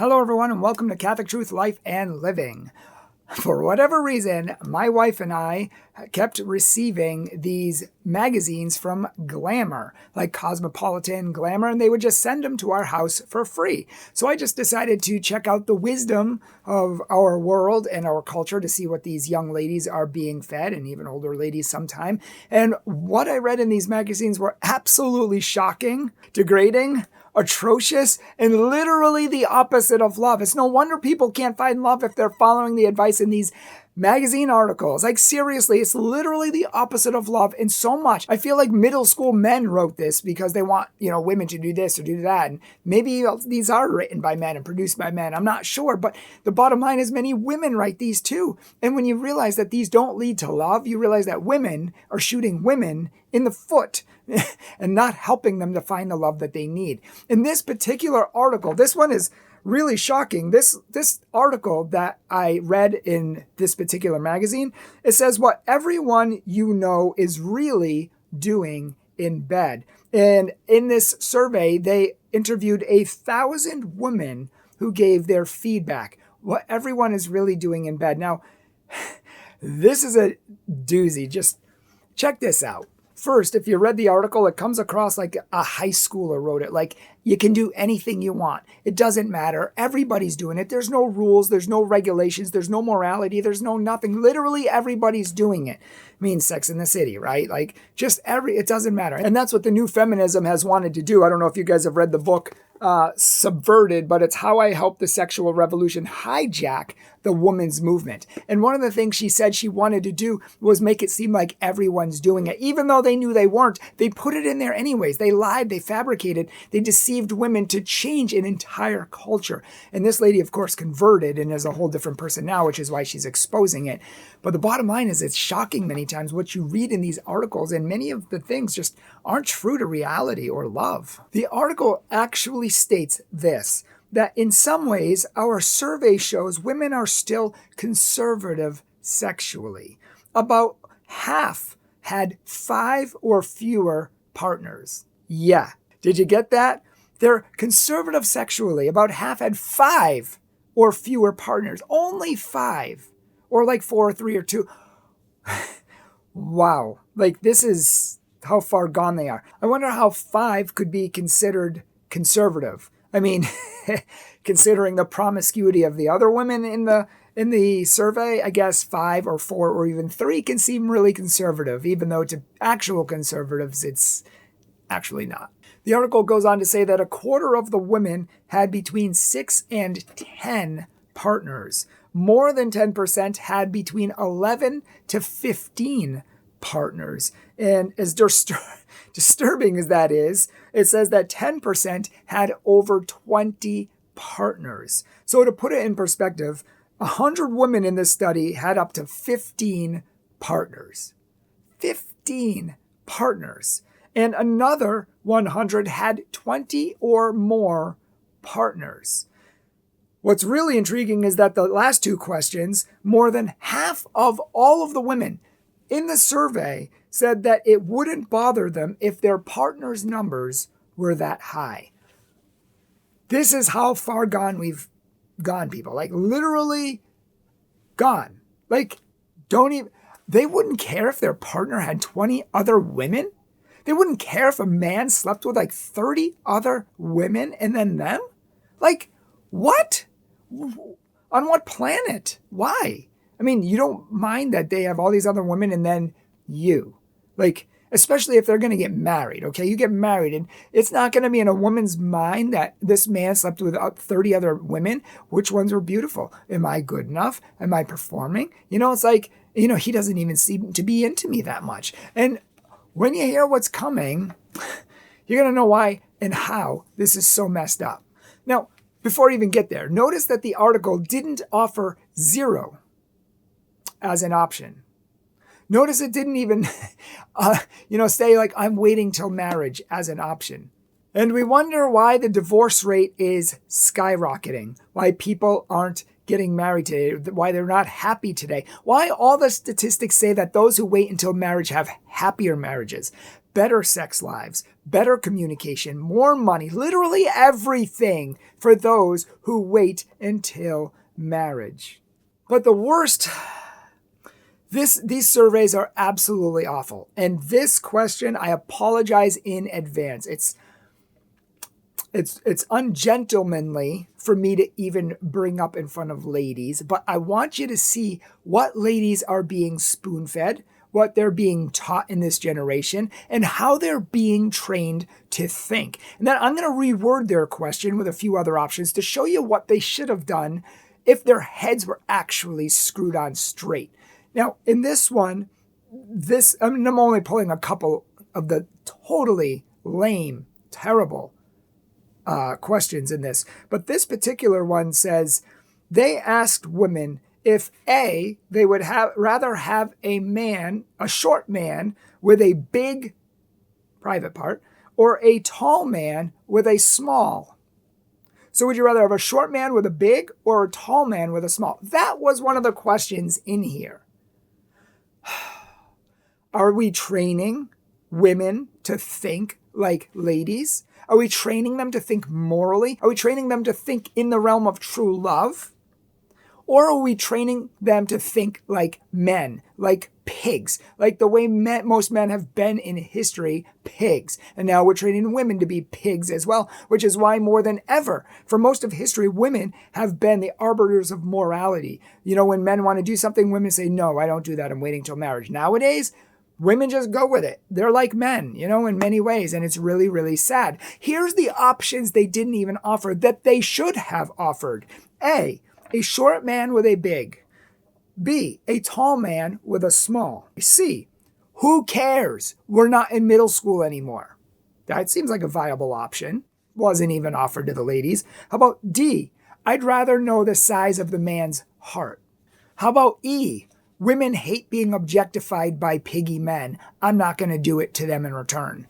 Hello, everyone, and welcome to Catholic Truth, Life, and Living. For whatever reason, my wife and I kept receiving these magazines from Glamour, like Cosmopolitan, Glamour, and they would just send them to our house for free. So I just decided to check out the wisdom of our world and our culture to see what these young ladies are being fed, and even older ladies sometime. And what I read in these magazines were absolutely shocking, degrading, atrocious, and literally the opposite of love. It's no wonder people can't find love if they're following the advice in these magazine articles. Like, seriously, it's literally the opposite of love in so much. I feel like middle school men wrote this because they want, women to do this or do that. And maybe these are written by men and produced by men. I'm not sure. But the bottom line is many women write these too. And when you realize that these don't lead to love, you realize that women are shooting women in the foot and not helping them to find the love that they need. In this particular article, this one is really shocking. This article that I read in this particular magazine, it says what everyone you know is really doing in bed. And in this survey, they interviewed 1,000 women who gave their feedback, what everyone is really doing in bed. Now, this is a doozy. Just check this out. First, if you read the article, it comes across like a high schooler wrote it. Like, you can do anything you want. It doesn't matter. Everybody's doing it. There's no rules. There's no regulations. There's no morality. There's no nothing. Literally, everybody's doing it. I mean, Sex in the City, right? Like, it doesn't matter. And that's what the new feminism has wanted to do. I don't know if you guys have read the book Subverted, but it's how I helped the sexual revolution hijack the women's movement. And one of the things she said she wanted to do was make it seem like everyone's doing it. Even though they knew they weren't, they put it in there anyways. They lied, they fabricated, they deceived women to change an entire culture. And this lady, of course, converted and is a whole different person now, which is why she's exposing it. But the bottom line is it's shocking many times what you read in these articles, and many of the things just aren't true to reality or love. The article actually states this, that in some ways, our survey shows women are still conservative sexually. About half had 5 or fewer partners. Yeah. Did you get that? They're conservative sexually. About half had 5 or fewer partners. Only 5. Or like 4 or 3 or 2. Wow. Like, this is how far gone they are. I wonder how 5 could be considered conservative. I mean, considering the promiscuity of the other women in the survey, I guess 5 or 4 or even 3 can seem really conservative, even though to actual conservatives, it's actually not. The article goes on to say that a quarter of the women had between 6 and 10 partners. More than 10% had between 11 to 15 partners. And as disturbing as that is, it says that 10% had over 20 partners. So to put it in perspective, 100 women in this study had up to 15 partners. 15 partners. And another 100 had 20 or more partners. What's really intriguing is that the last 2 questions, more than half of all of the women in the survey said that it wouldn't bother them if their partners' numbers were that high. This is how far gone we've gone, people. Like, literally gone. Like, they wouldn't care if their partner had 20 other women? They wouldn't care if a man slept with like 30 other women and then them? Like, what? On what planet? Why? I mean, you don't mind that they have all these other women and then you. Like, especially if they're going to get married, okay? You get married and it's not going to be in a woman's mind that this man slept with 30 other women. Which ones were beautiful? Am I good enough? Am I performing? It's like, he doesn't even seem to be into me that much. And when you hear what's coming, you're going to know why and how this is so messed up. Now, before I even get there, notice that the article didn't offer 0 as an option. Notice it didn't even, say like, I'm waiting till marriage as an option. And we wonder why the divorce rate is skyrocketing, why people aren't getting married today, why they're not happy today, why all the statistics say that those who wait until marriage have happier marriages, better sex lives, better communication, more money, literally everything for those who wait until marriage. But the worst, these surveys are absolutely awful. And this question, I apologize in advance. It's ungentlemanly for me to even bring up in front of ladies, but I want you to see what ladies are being spoon-fed, what they're being taught in this generation, and how they're being trained to think. And then I'm going to reword their question with a few other options to show you what they should have done if their heads were actually screwed on straight. Now, in this one, I'm only pulling a couple of the totally lame, terrible questions in this. But this particular one says they asked women if A, they would rather have a short man with a big private part, or a tall man with a small. So would you rather have a short man with a big or a tall man with a small? That was one of the questions in here. Are we training women to think like ladies? Are we training them to think morally? Are we training them to think in the realm of true love? Or are we training them to think like men, like pigs, like the way most men have been in history, pigs? And now we're training women to be pigs as well, which is why more than ever, for most of history, women have been the arbiters of morality. You know, when men want to do something, women say, no, I don't do that. I'm waiting till marriage. Nowadays, women just go with it. They're like men, in many ways, and it's really, really sad. Here's the options they didn't even offer that they should have offered. A short man with a big. B, a tall man with a small. C, who cares? We're not in middle school anymore. That seems like a viable option. Wasn't even offered to the ladies. How about D, I'd rather know the size of the man's heart. How about E, women hate being objectified by piggy men. I'm not going to do it to them in return.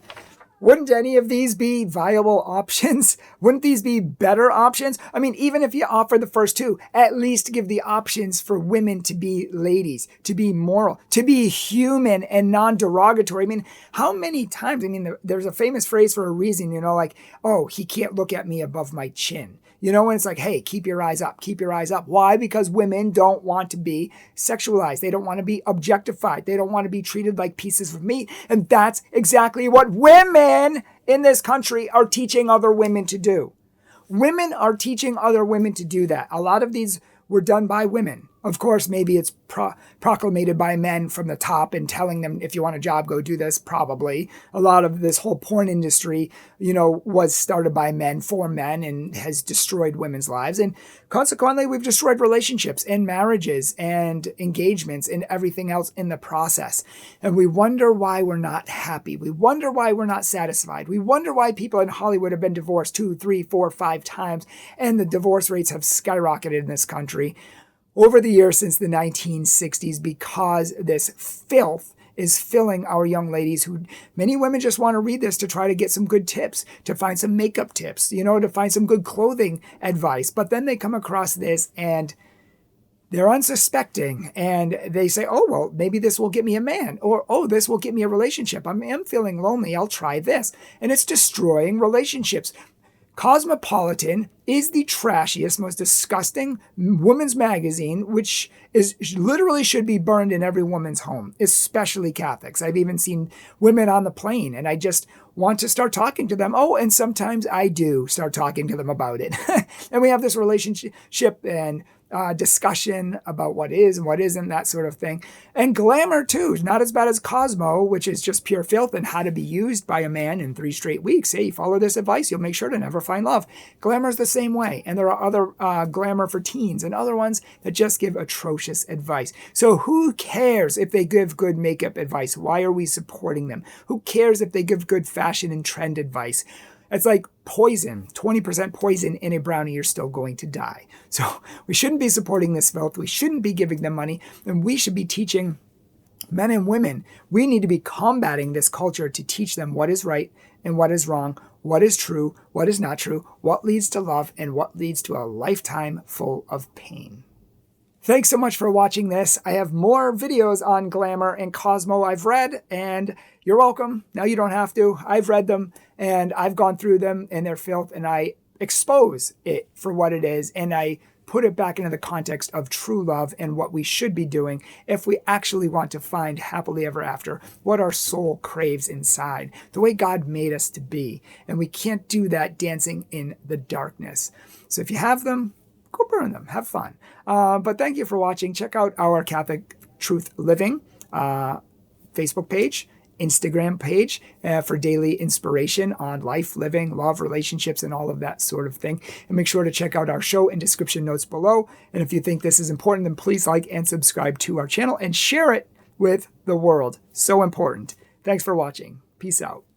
Wouldn't any of these be viable options? Wouldn't these be better options? I mean, even if you offer the first two, at least give the options for women to be ladies, to be moral, to be human and non-derogatory. I mean, how many times, there's a famous phrase for a reason, like, oh, he can't look at me above my chin. And it's like, hey, keep your eyes up, keep your eyes up. Why? Because women don't want to be sexualized. They don't want to be objectified. They don't want to be treated like pieces of meat. And that's exactly what women in this country are teaching other women to do. Women are teaching other women to do that. A lot of these were done by women. Of course, maybe it's proclamated by men from the top and telling them, if you want a job, go do this, probably. A lot of this whole porn industry, was started by men for men and has destroyed women's lives. And consequently, we've destroyed relationships and marriages and engagements and everything else in the process. And we wonder why we're not happy. We wonder why we're not satisfied. We wonder why people in Hollywood have been divorced 2, 3, 4, 5 times, and the divorce rates have skyrocketed in this country over the years since the 1960s, because this filth is filling our young ladies who, many women just want to read this to try to get some good tips, to find some makeup tips, to find some good clothing advice. But then they come across this and they're unsuspecting and they say, oh, well, maybe this will get me a man, or, oh, this will get me a relationship. I'm feeling lonely. I'll try this. And it's destroying relationships. Cosmopolitan is the trashiest, most disgusting women's magazine, which is literally should be burned in every woman's home, especially Catholics. I've even seen women on the plane, and I just want to start talking to them. Oh, and sometimes I do start talking to them about it. And we have this relationship and discussion about what is and what isn't, that sort of thing. And glamour too, not as bad as Cosmo, which is just pure filth and how to be used by a man in 3 straight weeks. Hey, follow this advice, you'll make sure to never find love. Glamour is the same way. And there are other glamour for teens and other ones that just give atrocious advice. So who cares if they give good makeup advice? Why are we supporting them? Who cares if they give good fashion and trend advice? It's like poison, 20% poison in a brownie, you're still going to die. So we shouldn't be supporting this filth. We shouldn't be giving them money. And we should be teaching men and women. We need to be combating this culture to teach them what is right and what is wrong, what is true, what is not true, what leads to love, and what leads to a lifetime full of pain. Thanks so much for watching this. I have more videos on Glamour and Cosmo I've read, and you're welcome. Now you don't have to. I've read them, and I've gone through them, and they're filth, and I expose it for what it is, and I put it back into the context of true love and what we should be doing if we actually want to find happily ever after, what our soul craves inside, the way God made us to be. And we can't do that dancing in the darkness. So if you have them, go burn them. Have fun. But thank you for watching. Check out our Catholic Truth Living Facebook page, Instagram page for daily inspiration on life, living, love, relationships, and all of that sort of thing. And make sure to check out our show and description notes below. And if you think this is important, then please like and subscribe to our channel and share it with the world. So important. Thanks for watching. Peace out.